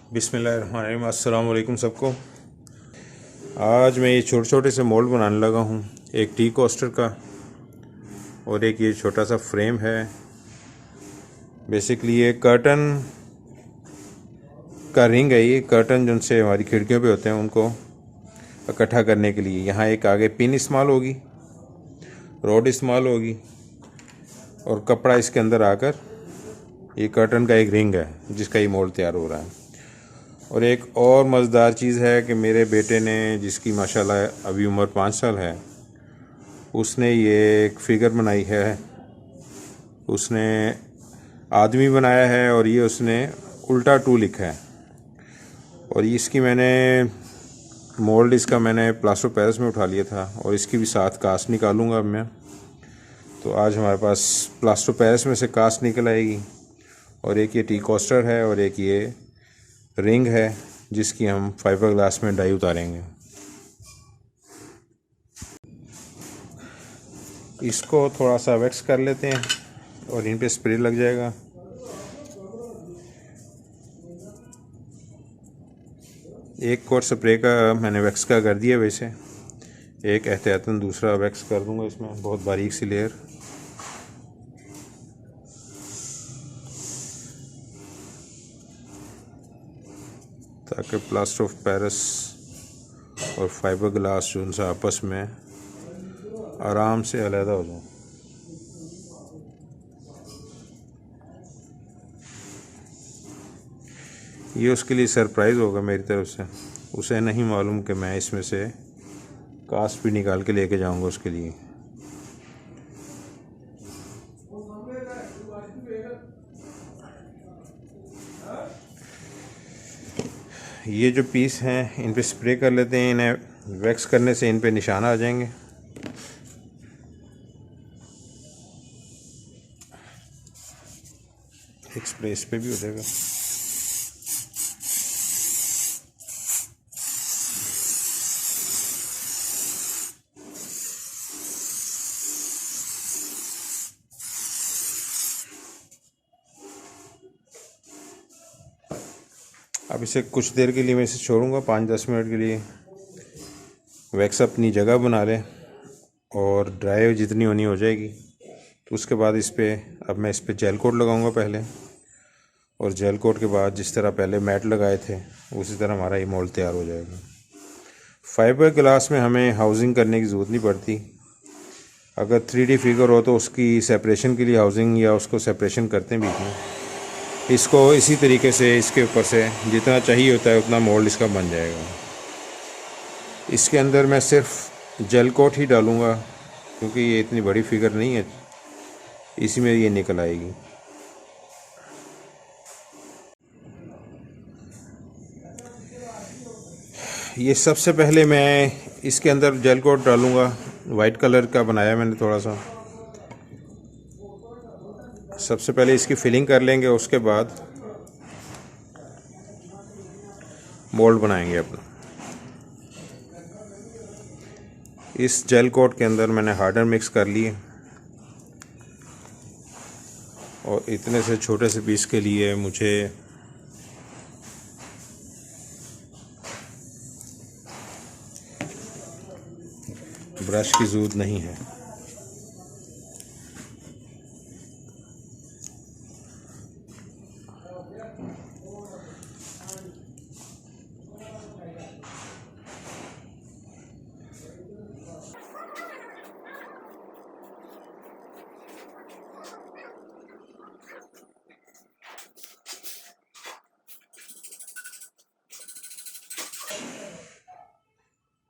बिस्मिल्लाहिर्रहमानिर्रहीम। अस्सलाम वालेकुम सबको। आज मैं ये छोटे छोटे से मोल्ड बनाने लगा हूँ, एक टी कोस्टर का और एक ये छोटा सा फ्रेम है। बेसिकली ये कर्टन का रिंग है, ये कर्टन जिनसे हमारी खिड़कियों पे होते हैं उनको इकट्ठा करने के लिए। यहाँ एक आगे पिन इस्तेमाल होगी, रॉड इस्तेमाल होगी और कपड़ा इसके अंदर आकर ये कर्टन का एक रिंग है जिसका ये मोल्ड तैयार हो रहा है। और एक और मज़ेदार चीज़ है कि मेरे बेटे ने, जिसकी माशाल्लाह अभी उम्र 5 साल है, उसने ये एक फिगर बनाई है। उसने आदमी बनाया है और ये उसने उल्टा 2 लिखा है। और इसकी मैंने मोल्ड इसका मैंने प्लास्टर ऑफ पेरिस में उठा लिया था और इसकी भी साथ कास्ट निकालूंगा अब मैं। तो आज हमारे पास प्लास्टर ऑफ पेरिस में से कास्ट निकल आएगी और एक ये टी कोस्टर है और एक ये रिंग है जिसकी हम फाइबर ग्लास में डाई उतारेंगे। इसको थोड़ा सा वैक्स कर लेते हैं और इन पे स्प्रे लग जाएगा। एक कोट स्प्रे का मैंने वैक्स का कर दिया, वैसे एक एहतियातन दूसरा वैक्स कर दूंगा इसमें, बहुत बारीक सी लेयर। ताकि प्लास्टर ऑफ पेरिस और फाइबर ग्लास जो उनसे आपस में आराम से अलहदा हो जाए। ये उसके लिए सरप्राइज़ होगा मेरी तरफ से, उसे नहीं मालूम कि मैं इसमें से कास्ट भी निकाल के लेके जाऊंगा उसके लिए। ये जो पीस हैं इन पे स्प्रे कर लेते हैं, इन्हें वैक्स करने से इन पे निशान आ जाएंगे। एक स्प्रे इस पे भी हो जाएगा। अब इसे कुछ देर के लिए मैं इसे छोड़ूंगा, 5-10 मिनट के लिए वैक्स अपनी जगह बना ले और ड्राई जितनी होनी हो जाएगी। तो उसके बाद इस पर अब मैं इस पर जेल कोट लगाऊंगा पहले, और जेल कोट के बाद जिस तरह पहले मैट लगाए थे उसी तरह हमारा ये मोल्ड तैयार हो जाएगा। फाइबर ग्लास में हमें हाउसिंग करने की ज़रूरत नहीं पड़ती। अगर 3D फिगर हो तो उसकी सेपरेशन के लिए हाउसिंग या उसको सेपरेशन करते हैं बीच में। इसको इसी तरीके से इसके ऊपर से जितना चाहिए होता है उतना मोल्ड इसका बन जाएगा। इसके अंदर मैं सिर्फ जेल कोट ही डालूँगा क्योंकि ये इतनी बड़ी फिगर नहीं है, इसी में ये निकल आएगी। ये सबसे पहले मैं इसके अंदर जेल कोट डालूँगा, वाइट कलर का बनाया मैंने थोड़ा सा। सबसे पहले इसकी फिलिंग कर लेंगे, उसके बाद मोल्ड बनाएंगे अपना। इस जेल कोट के अंदर मैंने हार्डनर मिक्स कर लिए और इतने से छोटे से पीस के लिए मुझे ब्रश की ज़रूरत नहीं है।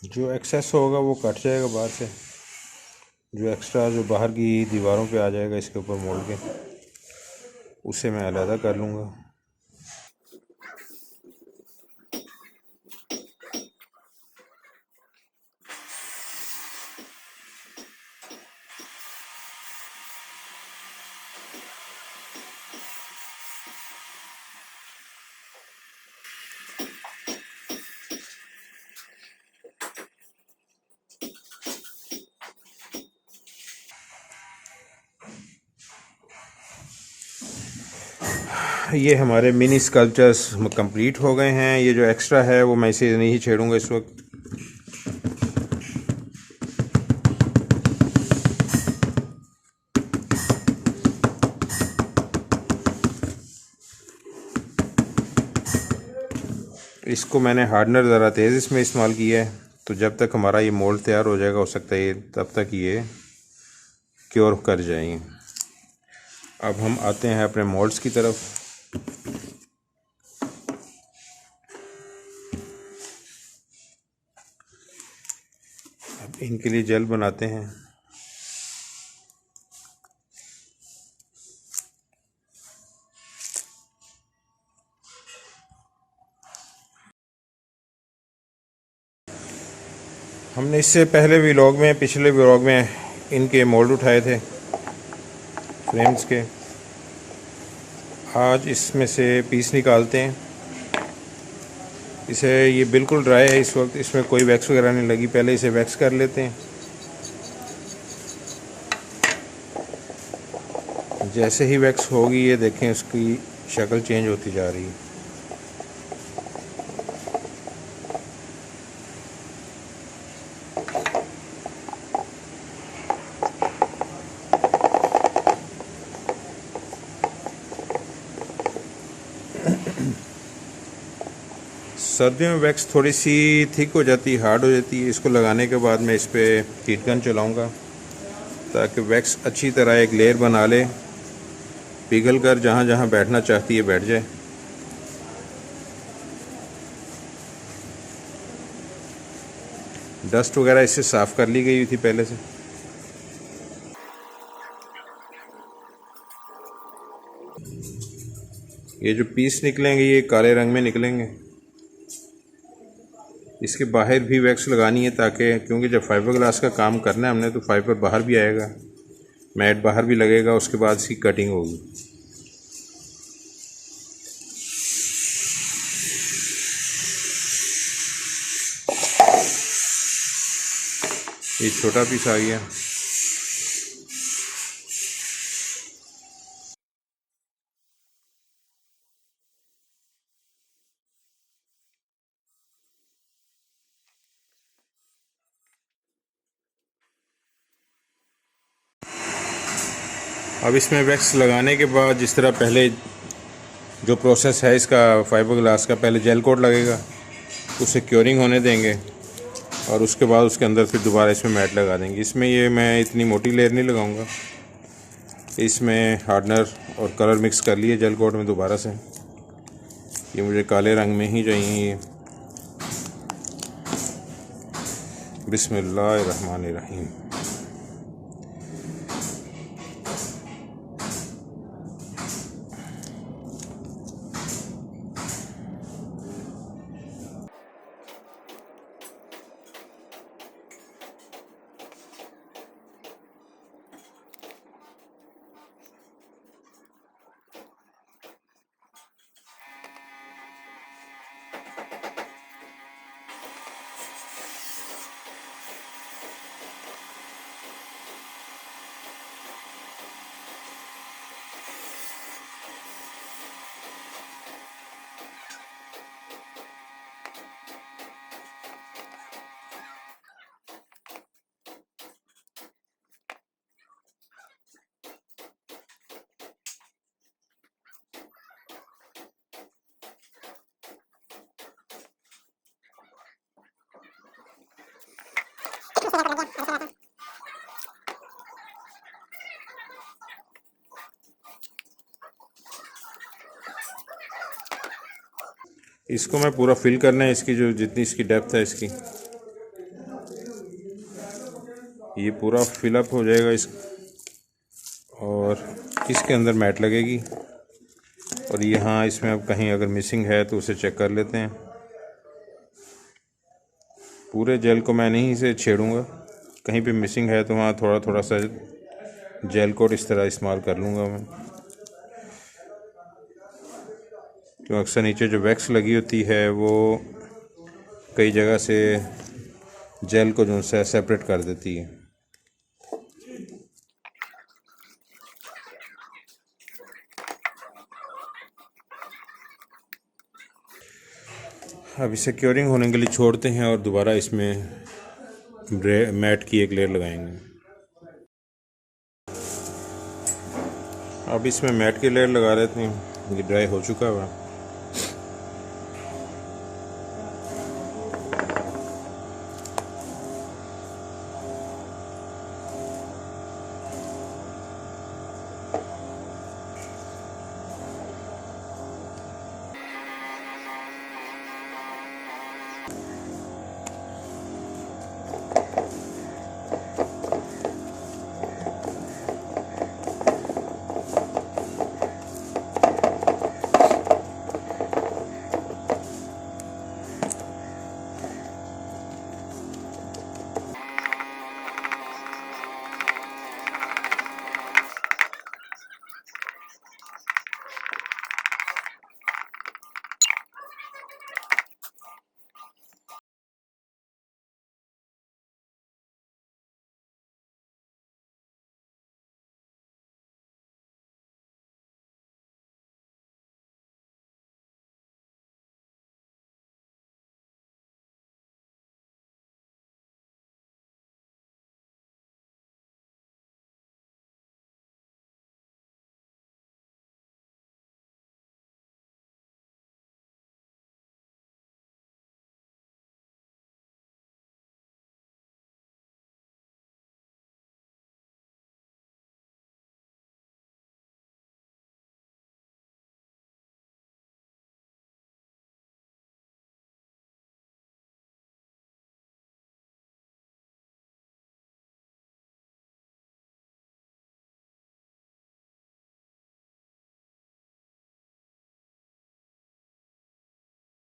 जो एक्सेस होगा वो कट जाएगा बाहर से, जो एक्स्ट्रा जो बाहर की दीवारों पे आ जाएगा इसके ऊपर मोल्ड के, उसे मैं अलहदा कर लूँगा। ये हमारे मिनी स्कल्पचर्स कंप्लीट हो गए हैं। ये जो एक्स्ट्रा है वो मैं इसे नहीं छेड़ूंगा इस वक्त। इसको मैंने हार्डनर ज़रा तेज़ इसमें इस्तेमाल किया है, तो जब तक हमारा ये मोल्ड तैयार हो जाएगा, हो सकता है तब तक ये क्योर कर जाएंगे। अब हम आते हैं अपने मोल्ड्स की तरफ। अब इनके लिए जेल बनाते हैं। हमने इससे पहले पिछले व्लॉग में इनके मोल्ड उठाए थे फ्रेम्स के। आज इसमें से पीस निकालते हैं। इसे ये बिल्कुल ड्राई है इस वक्त, इसमें कोई वैक्स वगैरह नहीं लगी। पहले इसे वैक्स कर लेते हैं। जैसे ही वैक्स होगी ये देखें उसकी शक्ल चेंज होती जा रही है। सर्दियों में वैक्स थोड़ी सी थिक हो जाती है, हार्ड हो जाती है। इसको लगाने के बाद मैं इस पर हीट गन चलाऊँगा ताकि वैक्स अच्छी तरह एक लेयर बना ले, पिघल कर जहाँ जहाँ बैठना चाहती है बैठ जाए। डस्ट वगैरह इससे साफ़ कर ली गई हुई थी पहले से। ये जो पीस निकलेंगे ये काले रंग में निकलेंगे। इसके बाहर भी वैक्स लगानी है ताकि, क्योंकि जब फाइबर ग्लास का काम करना है हमने तो फाइबर बाहर भी आएगा, मैट बाहर भी लगेगा, उसके बाद इसकी कटिंग होगी। ये छोटा पीस आ गया। अब इसमें वैक्स लगाने के बाद जिस तरह पहले जो प्रोसेस है इसका फाइबर ग्लास का, पहले जेल कोट लगेगा, उसे क्योरिंग होने देंगे और उसके बाद उसके अंदर फिर दोबारा इसमें मैट लगा देंगे। इसमें ये मैं इतनी मोटी लेयर नहीं लगाऊंगा। इसमें हार्डनर और कलर मिक्स कर लिए जेल कोट में दोबारा से। ये मुझे काले रंग में ही चाहिए। ये बिस्मिल्लाहिर्रहमानिर्रहीम। इसको मैं पूरा फिल करना है। इसकी जो जितनी इसकी डेप्थ है इसकी, ये पूरा फिलअप हो जाएगा इस, और इसके अंदर मैट लगेगी। और यहाँ इसमें अब कहीं अगर मिसिंग है तो उसे चेक कर लेते हैं। पूरे जेल को मैं नहीं इसे छेड़ूंगा, कहीं पे मिसिंग है तो वहाँ थोड़ा थोड़ा सा जेल कोट इस तरह इस्तेमाल कर लूँगा मैं, क्यों अक्सर नीचे जो वैक्स लगी होती है वो कई जगह से जेल को जो है सेपरेट कर देती है। अब इसे क्योरिंग होने के लिए छोड़ते हैं और दोबारा इसमें मैट की एक लेयर लगाएंगे। अब इसमें मैट की लेयर लगा देते हैं। ये ड्राई हो चुका हुआ।